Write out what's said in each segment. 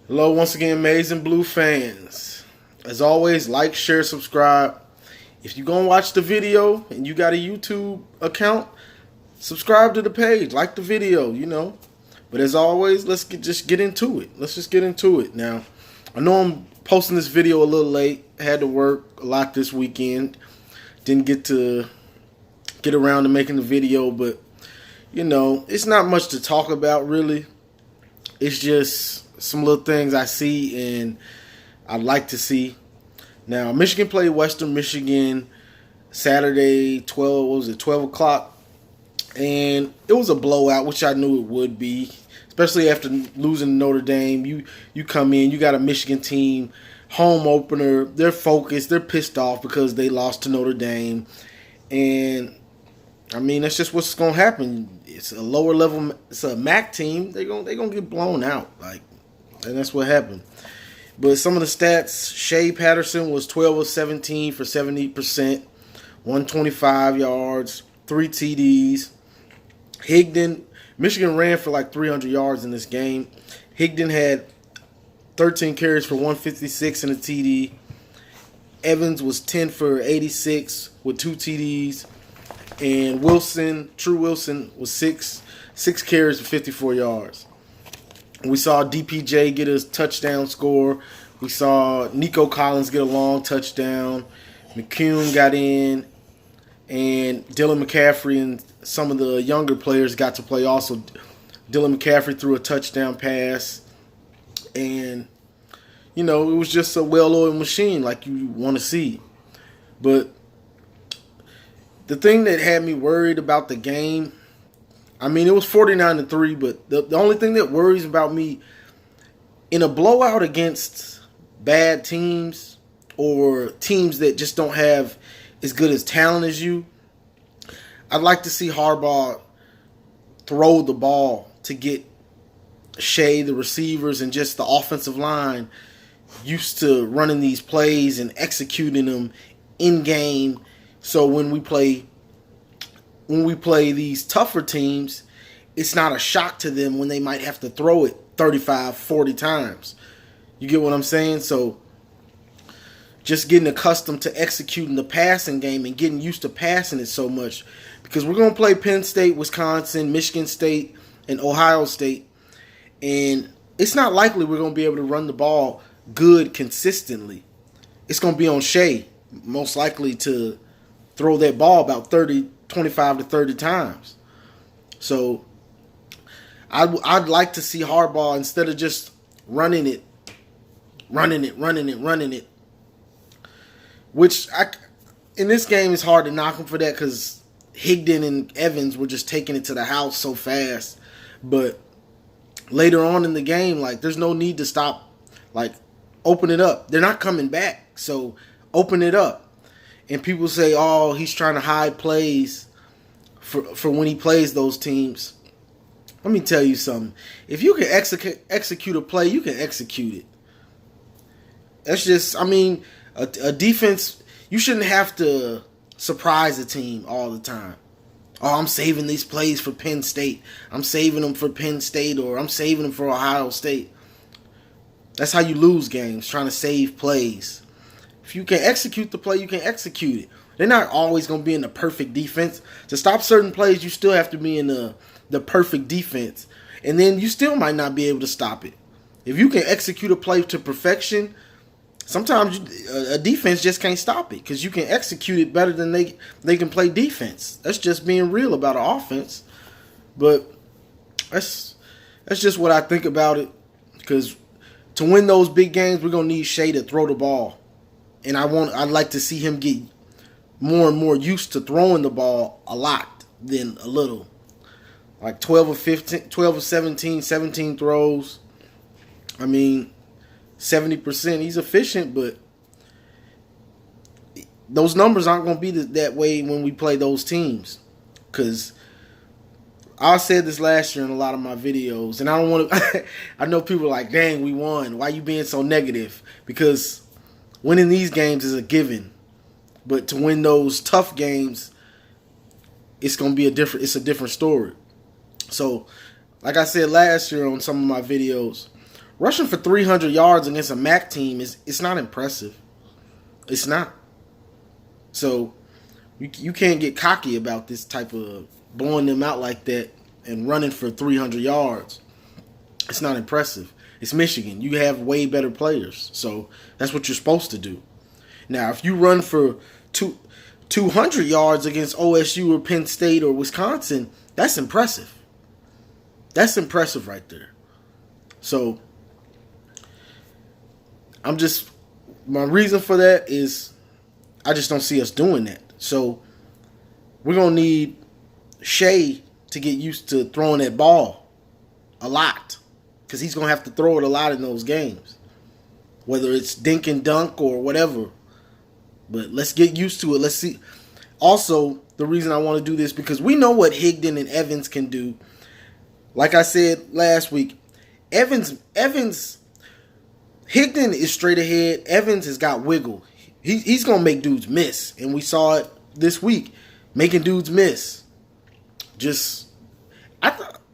Hello, once again, Amazing Blue fans. As always, like, share, subscribe. If you're going to watch the video and you got a YouTube account, subscribe to the page, like the video. But as always, just get into it. Let's just get into it. Now, I know I'm posting this video a little late. Had to work a lot this weekend. Didn't get to get around to making the video, but, it's not much to talk about, really. It's just some little things I see and I'd like to see. Now, Michigan played Western Michigan Saturday, 12 o'clock, and it was a blowout, which I knew it would be, especially after losing to Notre Dame. You come in, you got a Michigan team, home opener, they're focused, they're pissed off because they lost to Notre Dame, and I mean, that's just what's going to happen. It's a lower level, it's a MAC team, they're gonna get blown out, and that's what happened. But some of the stats, Shea Patterson was 12 of 17 for 70%, 125 yards, 3 TDs. Higdon, Michigan ran for like 300 yards in this game. Higdon had 13 carries for 156 and a TD. Evans was 10 for 86 with 2 TDs. And True Wilson, was 6 carries for 54 yards. We saw DPJ get a touchdown score. We saw Nico Collins get a long touchdown. McCune got in. And Dylan McCaffrey and some of the younger players got to play also. Dylan McCaffrey threw a touchdown pass. And, it was just a well-oiled machine like you want to see. But the thing that had me worried about the game, I mean, it was 49-3, but the only thing that worries about me in a blowout against bad teams or teams that just don't have as good as talent as you, I'd like to see Harbaugh throw the ball to get Shea, the receivers, and just the offensive line used to running these plays and executing them in game. So when we play these tougher teams, it's not a shock to them when they might have to throw it 35, 40 times. You get what I'm saying? So just getting accustomed to executing the passing game and getting used to passing it so much. Because we're going to play Penn State, Wisconsin, Michigan State, and Ohio State. And it's not likely we're going to be able to run the ball good consistently. It's going to be on Shea, most likely to throw that ball about 25 to 30 times. So I'd like to see Harbaugh, instead of just running it, which in this game it's hard to knock him for that because Higdon and Evans were just taking it to the house so fast. But later on in the game, there's no need to stop, open it up. They're not coming back, so open it up. And people say, oh, he's trying to hide plays for when he plays those teams. Let me tell you something. If you can execute a play, you can execute it. That's just, a defense, you shouldn't have to surprise a team all the time. Oh, I'm saving these plays for Penn State. I'm saving them for Penn State, or I'm saving them for Ohio State. That's how you lose games, trying to save plays. If you can execute the play, you can execute it. They're not always going to be in the perfect defense. To stop certain plays, you still have to be in the perfect defense. And then you still might not be able to stop it. If you can execute a play to perfection, sometimes a defense just can't stop it because you can execute it better than they can play defense. That's just being real about an offense. But that's just what I think about it, because to win those big games, we're going to need Shea to throw the ball. And I'd like to see him get more and more used to throwing the ball a lot than a little. 12 of 17 throws. 70%. He's efficient, but those numbers aren't going to be that way when we play those teams. Because I said this last year in a lot of my videos, and I don't want to. I know people are like, "Dang, we won. Why you being so negative?" Because winning these games is a given, but to win those tough games, it's gonna be a different story. So, like I said last year on some of my videos, Rushing for 300 yards against a MAC team it's not impressive. It's not. So you can't get cocky about this type of blowing them out like that and running for 300 yards. It's not impressive. It's Michigan. You have way better players. So that's what you're supposed to do. Now, if you run for 200 yards against OSU or Penn State or Wisconsin, that's impressive. That's impressive right there. So my reason for that is I just don't see us doing that. So we're going to need Shea to get used to throwing that ball a lot, because he's going to have to throw it a lot in those games, whether it's dink and dunk or whatever. But let's get used to it. Let's see. Also, the reason I want to do this, because we know what Higdon and Evans can do. Like I said last week, Higdon is straight ahead. Evans has got wiggle. He's going to make dudes miss. And we saw it this week, making dudes miss.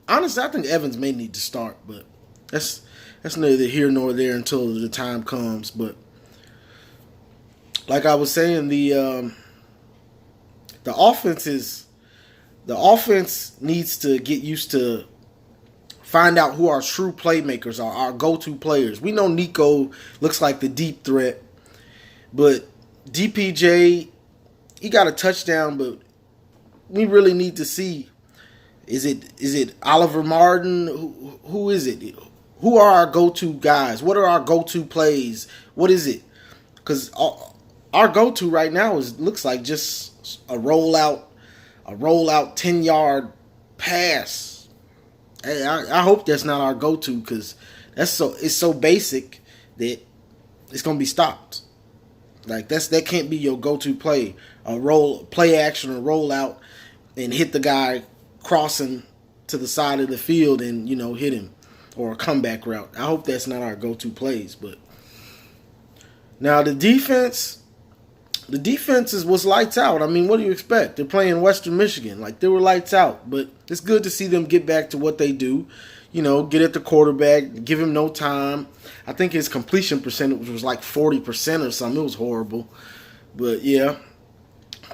Honestly, I think Evans may need to start, but that's neither here nor there until the time comes. But like I was saying, the offense needs to get used to find out who our true playmakers are, our go-to players. We know Nico looks like the deep threat, but DPJ, he got a touchdown, but we really need to see, is it Oliver Martin? Who is it? Who are our go-to guys? What are our go-to plays? What is it? Because our go-to right now looks like just a rollout 10-yard pass. I hope that's not our go-to, because it's so basic that it's gonna be stopped. Like that can't be your go-to play. Play action or rollout and hit the guy crossing to the side of the field and hit him, or a comeback route. I hope that's not our go-to plays. But now the defense was lights out. I mean, what do you expect? They're playing Western Michigan. Like, they were lights out. But it's good to see them get back to what they do. Get at the quarterback, give him no time. I think his completion percentage was like 40% or something. It was horrible. But, yeah,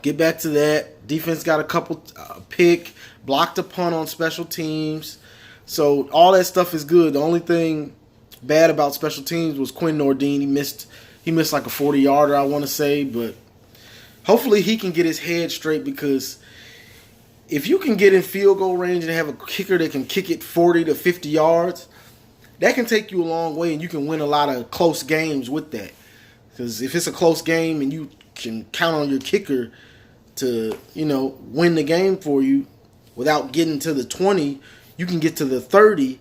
get back to that. Defense got a couple pick, blocked a punt on special teams. So all that stuff is good. The only thing bad about special teams was Quinn Nordine. He missed like a 40-yarder, I want to say. But hopefully he can get his head straight, because if you can get in field goal range and have a kicker that can kick it 40 to 50 yards, that can take you a long way, and you can win a lot of close games with that. Because if it's a close game and you can count on your kicker to, win the game for you without getting to the 20, you can get to the 30,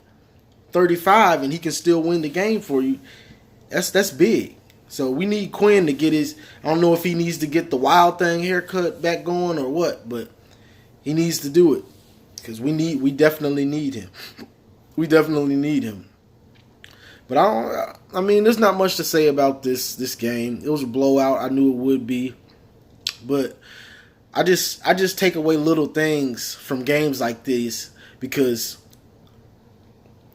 35, and he can still win the game for you. That's big. So we need Quinn to get I don't know if he needs to get the Wild Thing haircut back going or what, but he needs to do it, because we definitely need him. We definitely need him. But I mean, there's not much to say about this game. It was a blowout. I knew it would be. But I just take away little things from games like this, because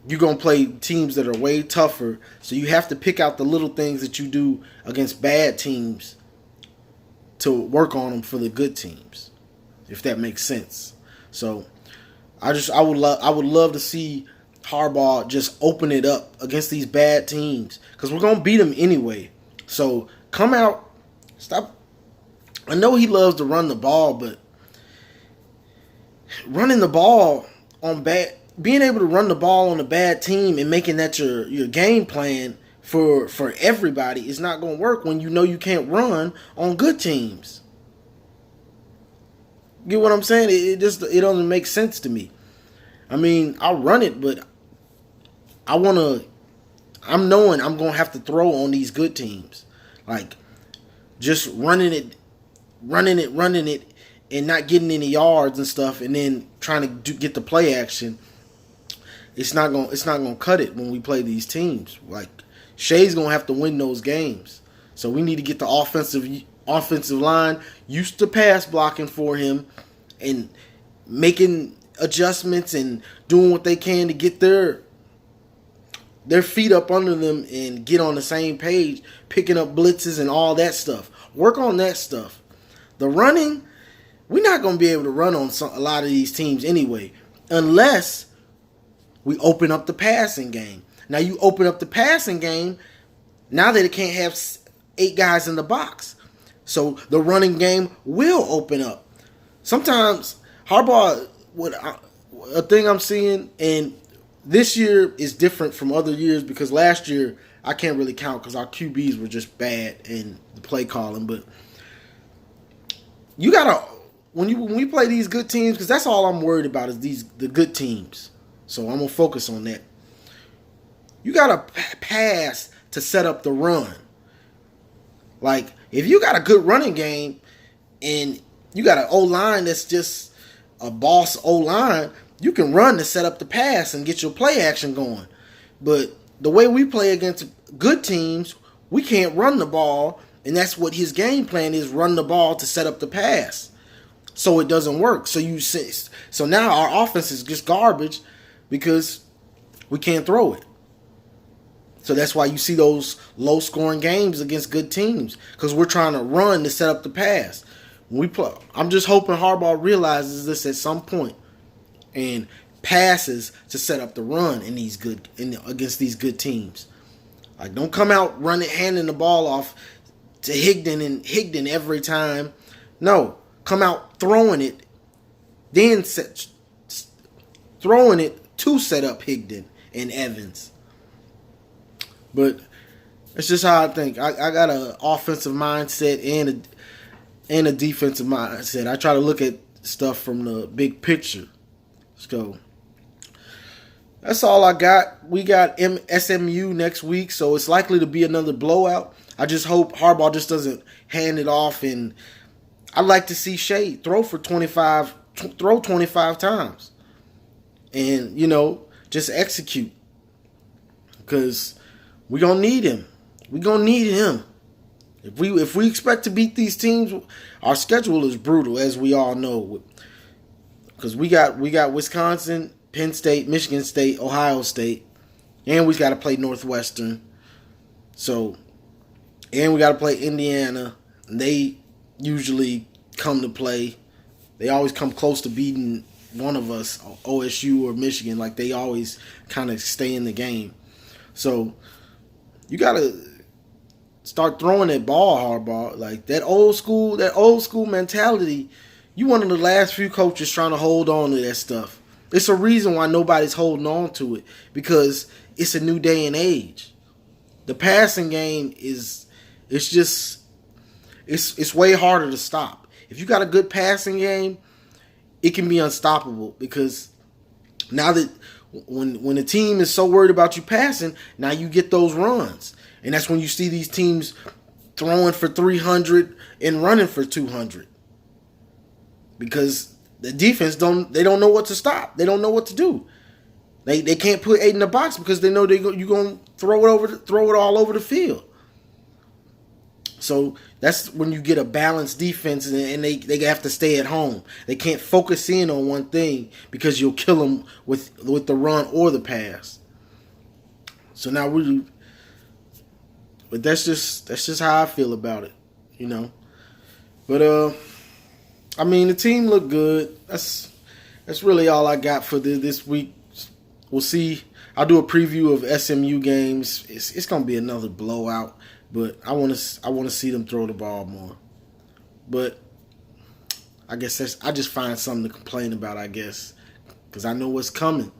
you're going to play teams that are way tougher. So you have to pick out the little things that you do against bad teams to work on them for the good teams, if that makes sense. So I would love to see Harbaugh just open it up against these bad teams, because we're going to beat them anyway. So come out, stop. I know he loves to run the ball, but running the ball on being able to run the ball on a bad team and making that your game plan for everybody is not going to work when you can't run on good teams. Get what I'm saying? It doesn't make sense to me. I mean, I'll run it, but I'm knowing I'm going to have to throw on these good teams. Like, just running it, and not getting any yards and stuff, and then trying to get the play action. It's not gonna cut it when we play these teams. Like, Shea's gonna have to win those games. So we need to get the offensive line used to pass blocking for him, and making adjustments and doing what they can to get their their feet up under them and get on the same page, picking up blitzes and all that stuff. Work on that stuff. The running, we're not going to be able to run on a lot of these teams anyway, unless we open up the passing game. Now you open up the passing game, now that it can't have 8 guys in the box. So the running game will open up. Sometimes Harbaugh, a thing I'm seeing, and this year is different from other years because last year I can't really count because our QBs were just bad in the play calling. But you gotta when we play these good teams, because that's all I'm worried about is the good teams. So I'm gonna focus on that. You gotta pass to set up the run. Like if you got a good running game and you got an O-line that's just a boss O-line, you can run to set up the pass and get your play action going. But the way we play against good teams, we can't run the ball, and that's what his game plan is, run the ball to set up the pass. So it doesn't work. So now our offense is just garbage because we can't throw it. So that's why you see those low-scoring games against good teams, because we're trying to run to set up the pass. I'm just hoping Harbaugh realizes this at some point and passes to set up the run against these good teams. Like, don't come out handing the ball off to Higdon every time. No, come out throwing it, then throwing it to set up Higdon and Evans. But it's just how I think. I got an offensive mindset and a defensive mindset. I try to look at stuff from the big picture. So that's all I got. We got SMU next week, so it's likely to be another blowout. I just hope Harbaugh just doesn't hand it off, and I'd like to see Shea throw 25 times, and just execute, because we're gonna need him. We're gonna need him. If we expect to beat these teams, our schedule is brutal, as we all know. Because we got Wisconsin, Penn State, Michigan State, Ohio State, and we got to play Northwestern. And we got to play Indiana. And they usually come to play. They always come close to beating one of us, OSU or Michigan. Like, they always kind of stay in the game. So you got to start throwing that ball, Harbaugh. Like, that old school mentality. You one of the last few coaches trying to hold on to that stuff. It's a reason why nobody's holding on to it, because it's a new day and age. The passing game it's way harder to stop. If you got a good passing game, it can be unstoppable, because now that when the team is so worried about you passing, now you get those runs. And that's when you see these teams throwing for 300 and running for 200. Because the defense don't know what to stop. They don't know what to do. They can't put 8 in the box because they know you're going to throw it all over the field. So that's when you get a balanced defense, and they have to stay at home. They can't focus in on one thing because you'll kill them with the run or the pass. So now but that's just how I feel about it, But I mean, the team looked good. That's really all I got for this week. We'll see. I'll do a preview of SMU games. It's gonna be another blowout, but I want to see them throw the ball more. But I guess I just find something to complain about, I guess, because I know what's coming.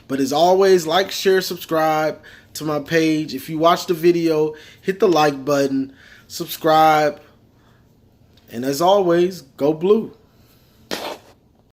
But as always, like, share, subscribe to my page. If you watch the video, hit the like button, subscribe. And as always, go blue.